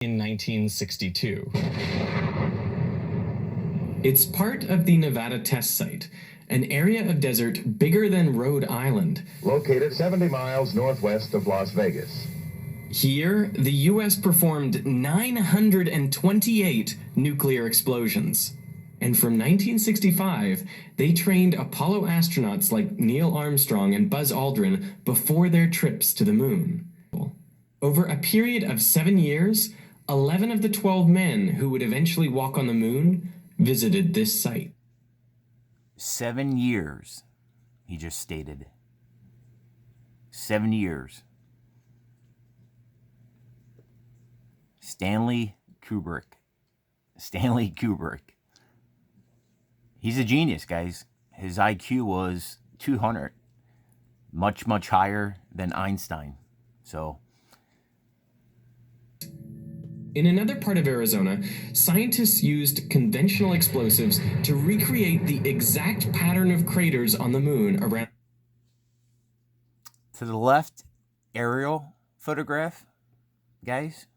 in 1962. It's part of the Nevada test site, an area of desert bigger than Rhode Island, located 70 miles northwest of Las Vegas. Here, the U.S. performed 928 nuclear explosions. And from 1965, they trained Apollo astronauts like Neil Armstrong and Buzz Aldrin before their trips to the moon. Over a period of 7 years, 11 of the 12 men who would eventually walk on the moon visited this site. 7 years, he just stated. 7 years. Stanley Kubrick. He's a genius, guys. His IQ was 200. Much, much higher than Einstein. So, in another part of Arizona, scientists used conventional explosives to recreate the exact pattern of craters on the moon around. To the left, aerial photograph, guys.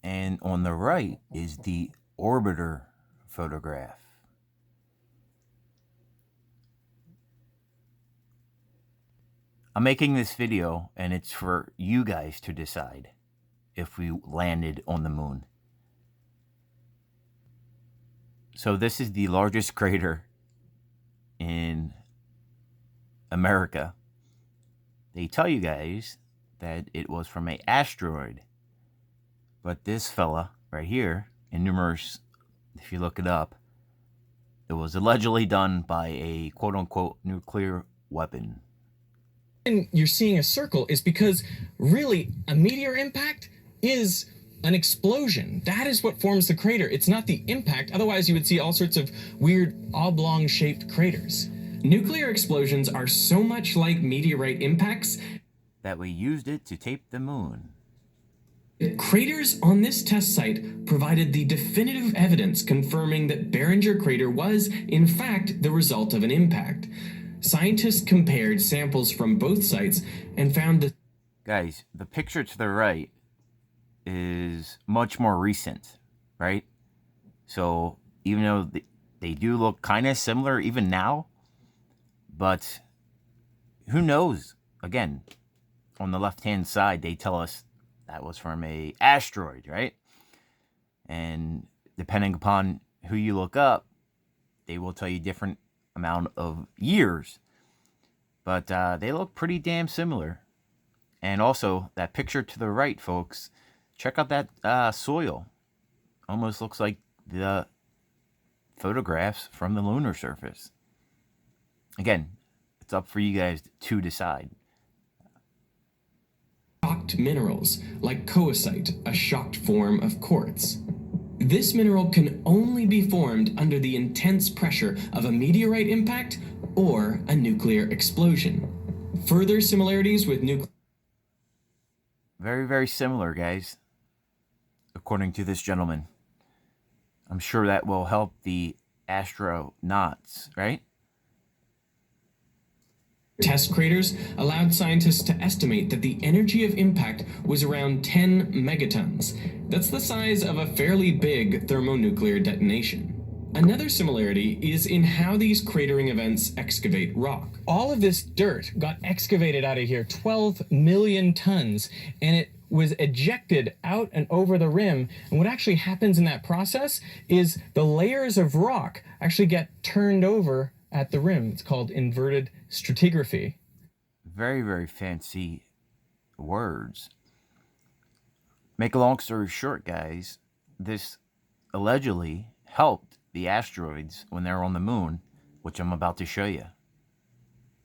And on the right is the orbiter photograph. I'm making this video, and it's for you guys to decide if we landed on the moon. So this is the largest crater in America. They tell you guys that it was from an asteroid. But this fella right here, in numerous, if you look it up, it was allegedly done by a quote-unquote nuclear weapon. And you're seeing a circle is because really a meteor impact is an explosion. That is what forms the crater. It's not the impact. Otherwise, you would see all sorts of weird oblong-shaped craters. Nuclear explosions are so much like meteorite impacts that we used it to tape the moon. Craters on this test site provided the definitive evidence confirming that Barringer Crater was, in fact, the result of an impact. Scientists compared samples from both sites and found that... Guys, the picture to the right is much more recent, right? So even though they do look kind of similar even now, but who knows? Again, on the left-hand side, they tell us that was from a asteroid, right? And depending upon who you look up, they will tell you different amount of years. But they look pretty damn similar. And also, that picture to the right, folks, check out that soil. Almost looks like the photographs from the lunar surface. Again, it's up for you guys to decide. Shocked minerals, like coesite, a shocked form of quartz. This mineral can only be formed under the intense pressure of a meteorite impact or a nuclear explosion. Further similarities with nuclear... Very, very similar, guys, according to this gentleman. I'm sure that will help the astronauts, right? Test craters allowed scientists to estimate that the energy of impact was around 10 megatons. That's the size of a fairly big thermonuclear detonation. Another similarity is in how these cratering events excavate rock. All of this dirt got excavated out of here, 12 million tons, and it was ejected out and over the rim. And what actually happens in that process is the layers of rock actually get turned over at the rim. It's called inverted stratigraphy. Very, very fancy words. Make a long story short, guys, this allegedly helped the asteroids when they're on the moon, which I'm about to show you.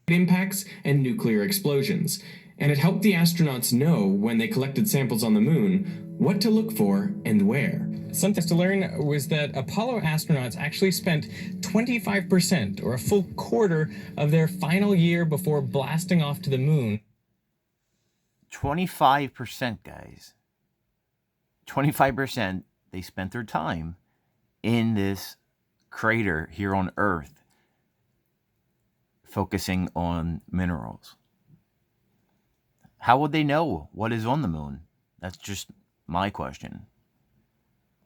Impacts and nuclear explosions. And it helped the astronauts know when they collected samples on the moon what to look for and where. Something to learn was that Apollo astronauts actually spent 25%, or a full quarter, of their final year before blasting off to the moon. 25%, guys. 25% they spent their time in this crater here on Earth, focusing on minerals. How would they know what is on the moon? That's just my question.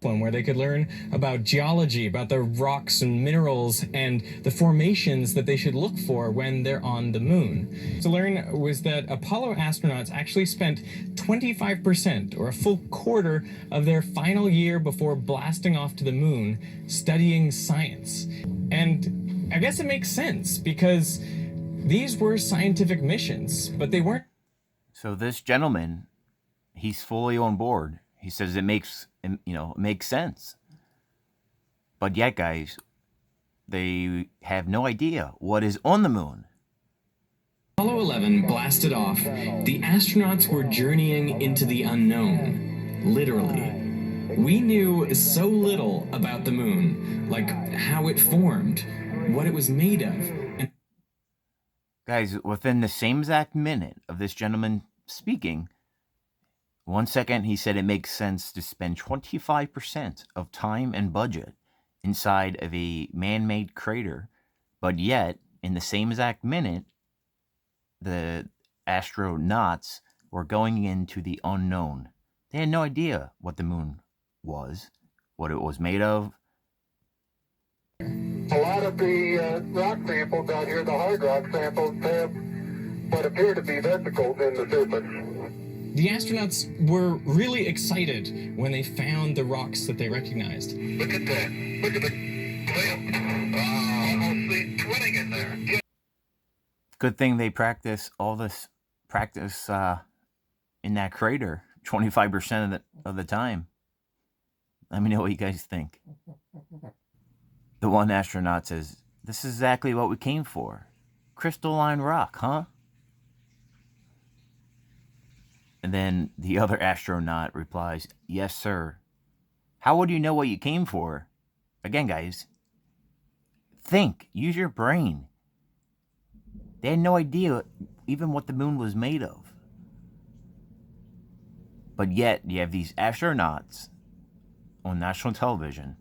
one where they could learn about geology, about the rocks and minerals and the formations that they should look for when they're on the moon. To learn was that Apollo astronauts actually spent 25% or a full quarter of their final year before blasting off to the moon studying science. And I guess it makes sense because these were scientific missions, but they weren't. So this gentleman, he's fully on board. He says it makes sense. But yet, guys, they have no idea what is on the moon. Apollo 11 blasted off. The astronauts were journeying into the unknown, literally. We knew so little about the moon, like how it formed, what it was made of. Guys, within the same exact minute of this gentleman speaking, 1 second he said it makes sense to spend 25% of time and budget inside of a man-made crater, but yet, in the same exact minute, the astronauts were going into the unknown. They had no idea what the moon was, what it was made of. A lot of the rock samples out here, the hard rock samples, have what appear to be vesicles in the surface. The astronauts were really excited when they found the rocks that they recognized. Look at that. Look at the clamp. Almost see twinning in there. Good thing they practice all this practice in that crater 25% of the time. Let me know what you guys think. The one astronaut says, "This is exactly what we came for. Crystalline rock, huh?" And then the other astronaut replies, "Yes, sir." How would you know what you came for? Again, guys, think. Use your brain. They had no idea even what the moon was made of. But yet, you have these astronauts on national television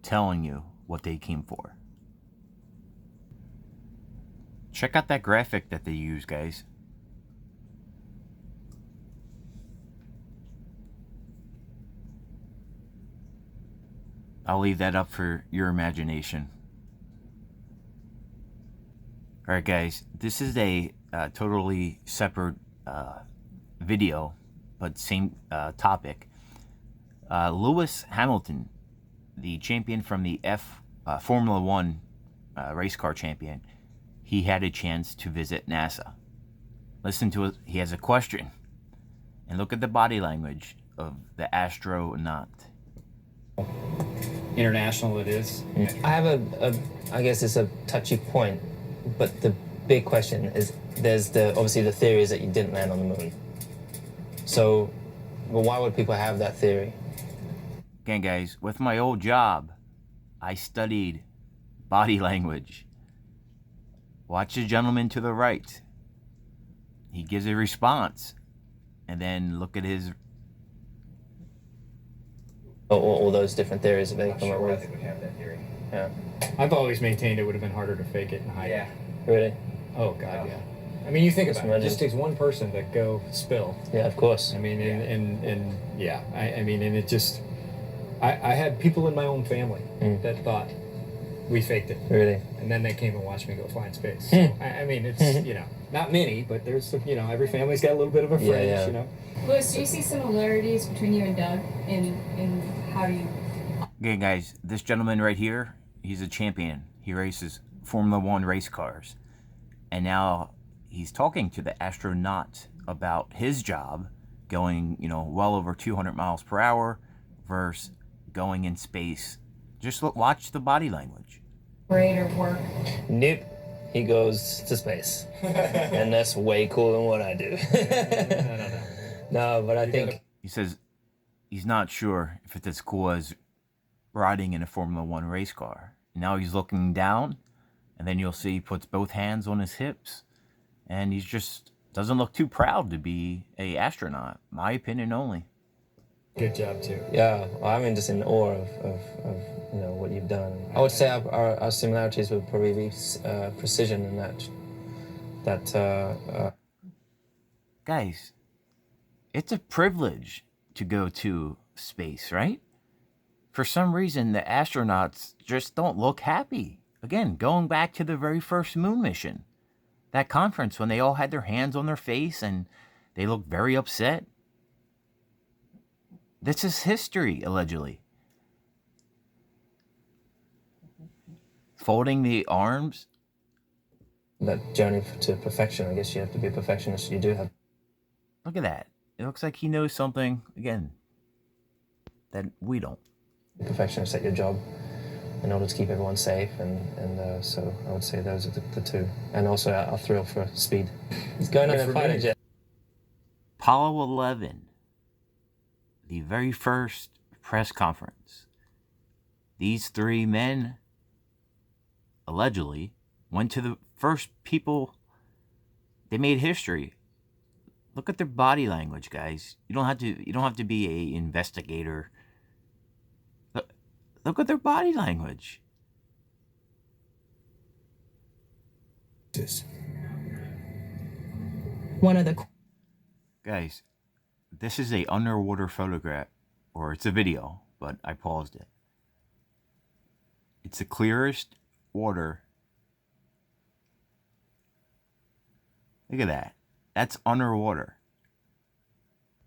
telling you what they came for. Check out that graphic that they use, guys. I'll leave that up for your imagination. Alright, guys, this is a totally separate video, but same topic. Lewis Hamilton, the champion from the Formula One race car champion, he had a chance to visit NASA. Listen to it. He has a question. And look at the body language of the astronaut. International it is. I have I guess it's a touchy point, but the big question is, there's obviously the theory is that you didn't land on the moon. So, but why would people have that theory? Again, guys, with my old job, I studied body language. Watch the gentleman to the right. He gives a response. And then look at his... All those different theories that they come up with. Would have that theory. Yeah. I've always maintained it would have been harder to fake it and hide it. Really? Oh, God, yeah. I mean, you think Just about it. It imagine. just takes one person to go spill. Yeah, of course. I mean, and yeah. I mean, and it just... I had people in my own family that thought we faked it. Really? And then they came and watched me go fly in space. So, I mean, it's, you know, not many, but there's, you know, every family's got a little bit of a fringe, Yeah. you know. Louis, do you see similarities between you and Doug in how you... Again, guys, this gentleman right here, he's a champion. He races Formula One race cars. And now he's talking to the astronaut about his job going, you know, well over 200 miles per hour versus going in space. Just watch the body language. Great or work? Nope. He goes to space. And that's way cooler than what I do. No, but I think... He says he's not sure if it's as cool as riding in a Formula One race car. Now he's looking down, and then you'll see he puts both hands on his hips, and he's just doesn't look too proud to be a astronaut. My opinion only. Good job, too. Yeah, well, I'm just in awe of you know, what you've done. I would say our similarities would probably be precision in that. Guys, it's a privilege to go to space, right? for some reason, the astronauts just don't look happy. Again, going back to the very first moon mission, that conference when they all had their hands on their face and they looked very upset. This is history, allegedly. Folding the arms. That journey to perfection, I guess you have to be a perfectionist. You do have. Look at that. It looks like he knows something, again, that we don't. Perfectionist at your job in order to keep everyone safe, and so I would say those are the two. And also our thrill for speed. He's going on a fighter jet. Apollo 11, the very first press conference. These three men, allegedly, went to the first people. They made history. Look at their body language, guys. You don't have to be a investigator. Look at their body language. One of the Guys, this is a underwater photograph, or it's a video, but I paused it. It's the clearest water. Look at that. That's underwater.